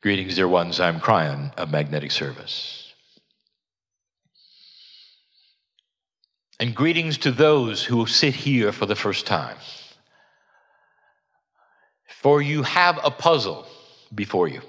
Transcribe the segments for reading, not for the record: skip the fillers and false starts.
Greetings, dear ones. I'm Kryon of Magnetic Service. And greetings to those who sit here for the first time. For you have a puzzle before you.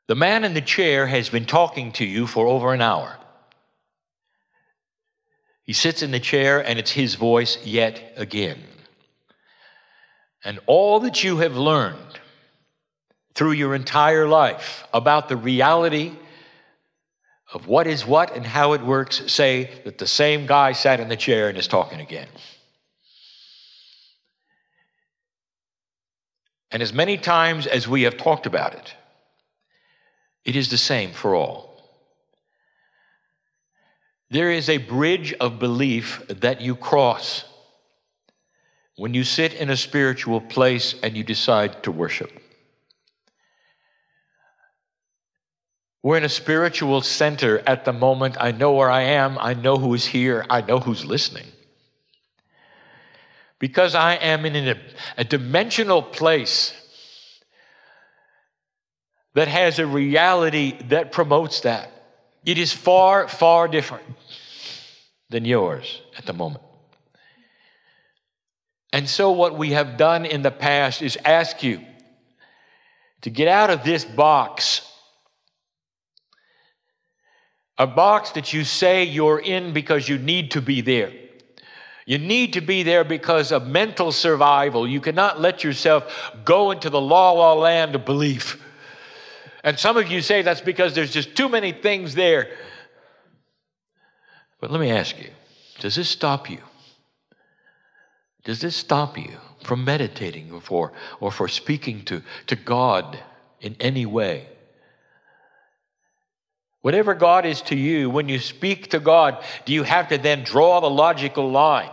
The man in the chair has been talking to you for over an hour. He sits in the chair and it's his voice yet again. And all that you have learned through your entire life about the reality of what is what and how it works say that the same guy sat in the chair and is talking again. And as many times as we have talked about it, it is the same for all. There is a bridge of belief that you cross when you sit in a spiritual place and you decide to worship. We're in a spiritual center at the moment. I know where I am. I know who is here. I know who's listening. Because I am in a dimensional place that has a reality that promotes that. It is far, far different than yours at the moment. And so what we have done in the past is ask you to get out of this box, a box that you say you're in because you need to be there. You need to be there because of mental survival. You cannot let yourself go into the la-la land of belief. And some of you say that's because there's just too many things there. But let me ask you, does this stop you? Does this stop you from meditating or for speaking to God in any way? Whatever God is to you, when you speak to God, do you have to then draw the logical line,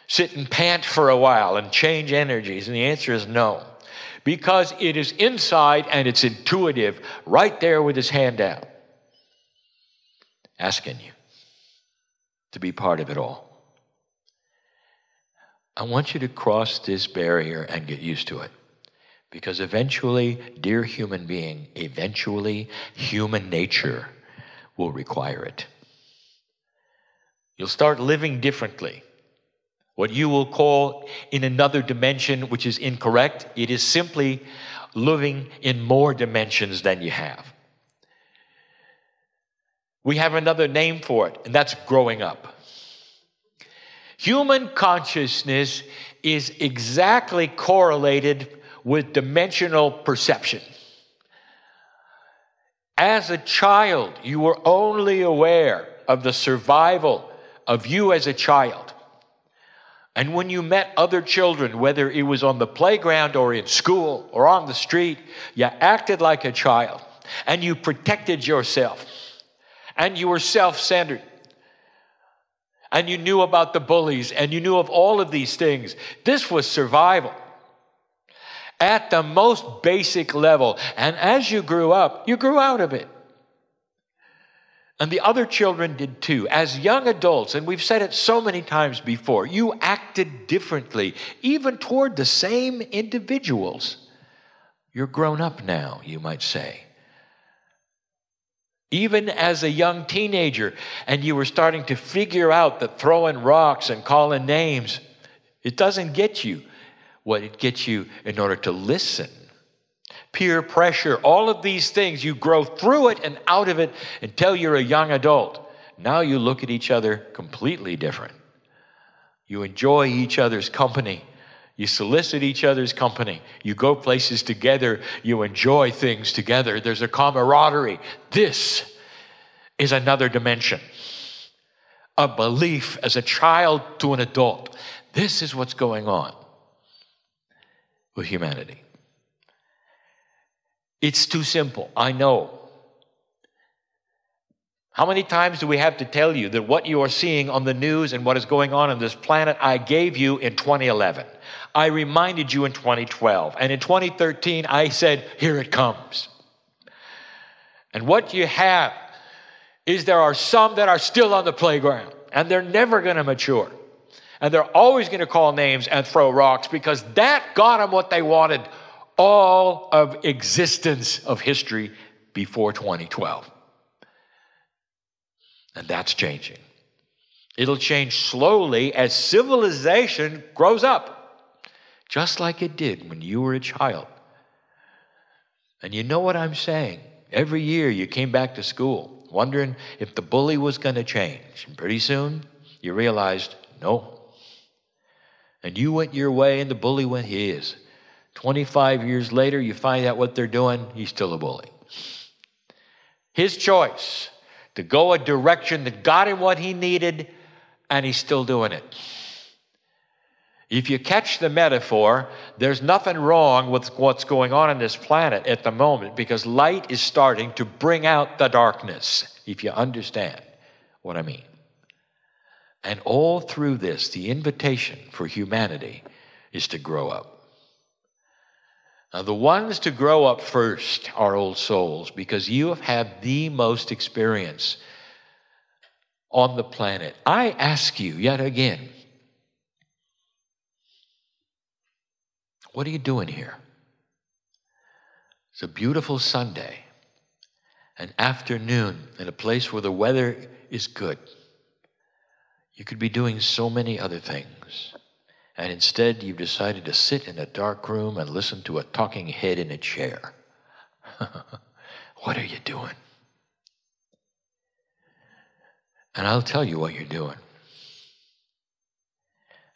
sit and pant for a while and change energies? And the answer is no. Because it is inside and it's intuitive, right there with his hand out, asking you to be part of it all. I want you to cross this barrier and get used to it. Because eventually, dear human being, eventually human nature will require it. You'll start living differently. What you will call in another dimension, which is incorrect, it is simply living in more dimensions than you have. We have another name for it, and that's growing up. Human consciousness is exactly correlated with dimensional perception. As a child, you were only aware of the survival of you as a child. And when you met other children, whether it was on the playground or in school or on the street, you acted like a child and you protected yourself and you were self-centered. And you knew about the bullies, and you knew of all of these things. This was survival at the most basic level. And as you grew up, you grew out of it. And the other children did too. As young adults, and we've said it so many times before, you acted differently, even toward the same individuals. You're grown up now, you might say. Even as a young teenager, and you were starting to figure out that throwing rocks and calling names, it doesn't get you what it gets you in order to listen. Peer pressure, all of these things, you grow through it and out of it until you're a young adult. Now you look at each other completely different. You enjoy each other's company. You solicit each other's company. You go places together. You enjoy things together. There's a camaraderie. This is another dimension. A belief as a child to an adult. This is what's going on with humanity. It's too simple, I know. How many times do we have to tell you that what you are seeing on the news and what is going on this planet, I gave you in 2011. I reminded you in 2012. And in 2013, I said, here it comes. And what you have is there are some that are still on the playground, and they're never going to mature. And they're always going to call names and throw rocks because that got them what they wanted all of existence of history before 2012. And that's changing. It'll change slowly as civilization grows up, just like it did when you were a child. And you know what I'm saying? Every year you came back to school wondering if the bully was going to change. And pretty soon you realized, no. And you went your way and the bully went his. 25 years later, you find out what they're doing, he's still a bully. His choice to go a direction that got him what he needed, and he's still doing it. If you catch the metaphor, there's nothing wrong with what's going on this planet at the moment, because light is starting to bring out the darkness, if you understand what I mean. And all through this, the invitation for humanity is to grow up. Now, the ones to grow up first are old souls, because you have had the most experience on the planet. I ask you yet again, what are you doing here? It's a beautiful Sunday, an afternoon in a place where the weather is good. You could be doing so many other things. And instead, you've decided to sit in a dark room and listen to a talking head in a chair. What are you doing? And I'll tell you what you're doing.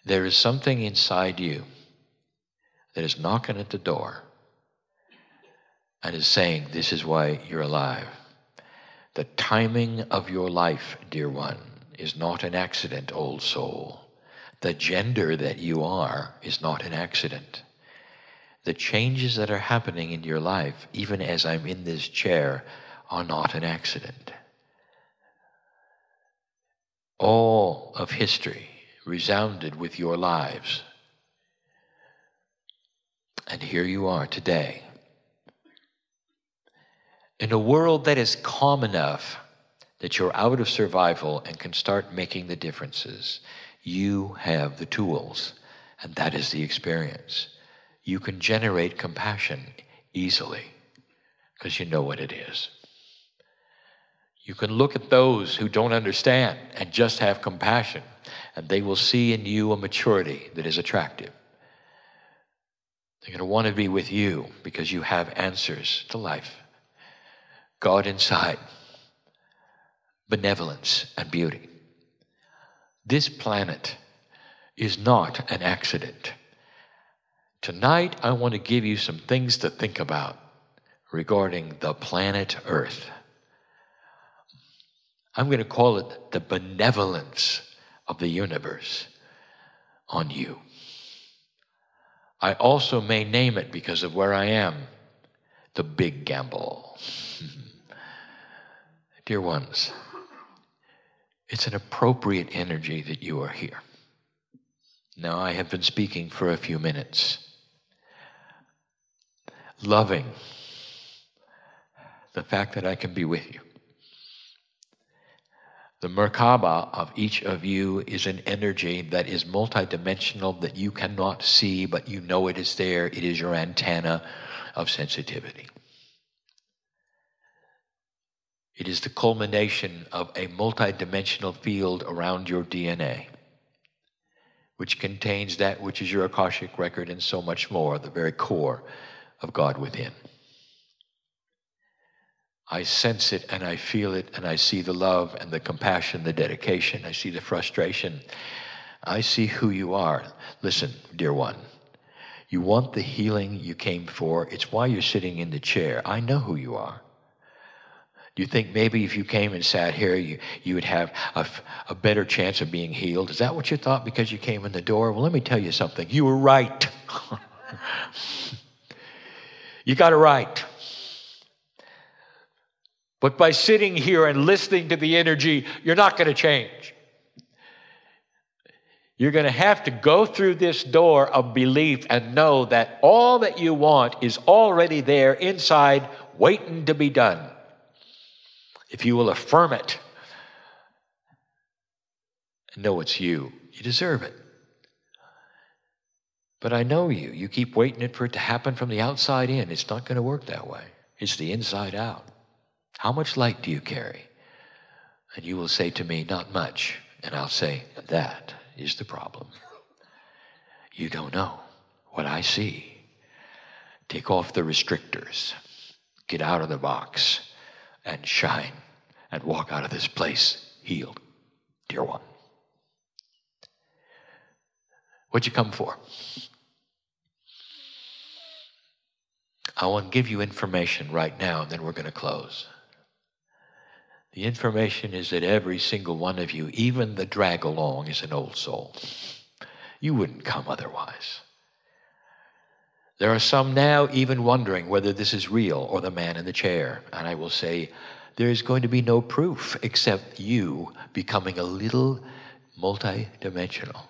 There is something inside you that is knocking at the door and is saying, this is why you're alive. The timing of your life, dear one, is not an accident, old soul. The gender that you are is not an accident. The changes that are happening in your life, even as I'm in this chair, are not an accident. All of history resounded with your lives. And here you are today. In a world that is calm enough that you're out of survival and can start making the differences, you have the tools, and that is the experience. You can generate compassion easily because you know what it is. You can look at those who don't understand and just have compassion, and they will see in you a maturity that is attractive. They're going to want to be with you because you have answers to life. God inside, benevolence and beauty. This planet is not an accident. Tonight, I want to give you some things to think about regarding the planet Earth. I'm going to call it the benevolence of the universe on you. I also may name it, because of where I am, the big gamble. Dear ones, it's an appropriate energy that you are here. Now, I have been speaking for a few minutes, loving the fact that I can be with you. The Merkaba of each of you is an energy that is multidimensional, that you cannot see, but you know it is there. It is your antenna of sensitivity. It is the culmination of a multidimensional field around your DNA, which contains that which is your Akashic record and so much more, the very core of God within. I sense it and I feel it, and I see the love and the compassion, the dedication. I see the frustration. I see who you are. Listen, dear one, you want the healing you came for. It's why you're sitting in the chair. I know who you are. Do you think maybe if you came and sat here, you would have a better chance of being healed? Is that what you thought because you came in the door? Well, let me tell you something. You were right. You got it right. But by sitting here and listening to the energy, you're not going to change. You're going to have to go through this door of belief and know that all that you want is already there inside, waiting to be done. If you will affirm it and know it's you, you deserve it. But I know you. You keep waiting for it to happen from the outside in. It's not going to work that way. It's the inside out. How much light do you carry? And you will say to me, not much. And I'll say, that is the problem. You don't know what I see. Take off the restrictors. Get out of the box and shine and walk out of this place healed, dear one. What'd you come for? I want to give you information right now, and then we're going to close. The information is that every single one of you, even the drag along, is an old soul. You wouldn't come otherwise. There are some now even wondering whether this is real or the man in the chair. And I will say, there is going to be no proof except you becoming a little multidimensional.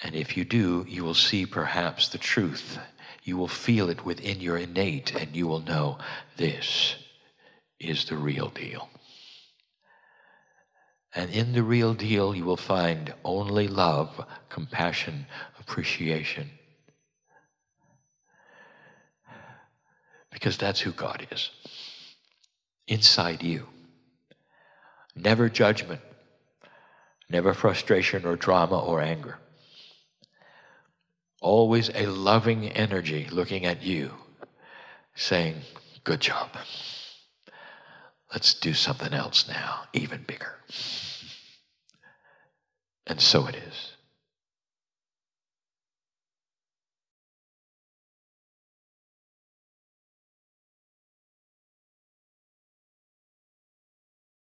And if you do, you will see perhaps the truth. You will feel it within your innate, and you will know this is the real deal. And in the real deal, you will find only love, compassion, appreciation. Because that's who God is. Inside you. Never judgment, never frustration or drama or anger. Always a loving energy looking at you, saying, good job. Let's do something else now, even bigger. And so it is.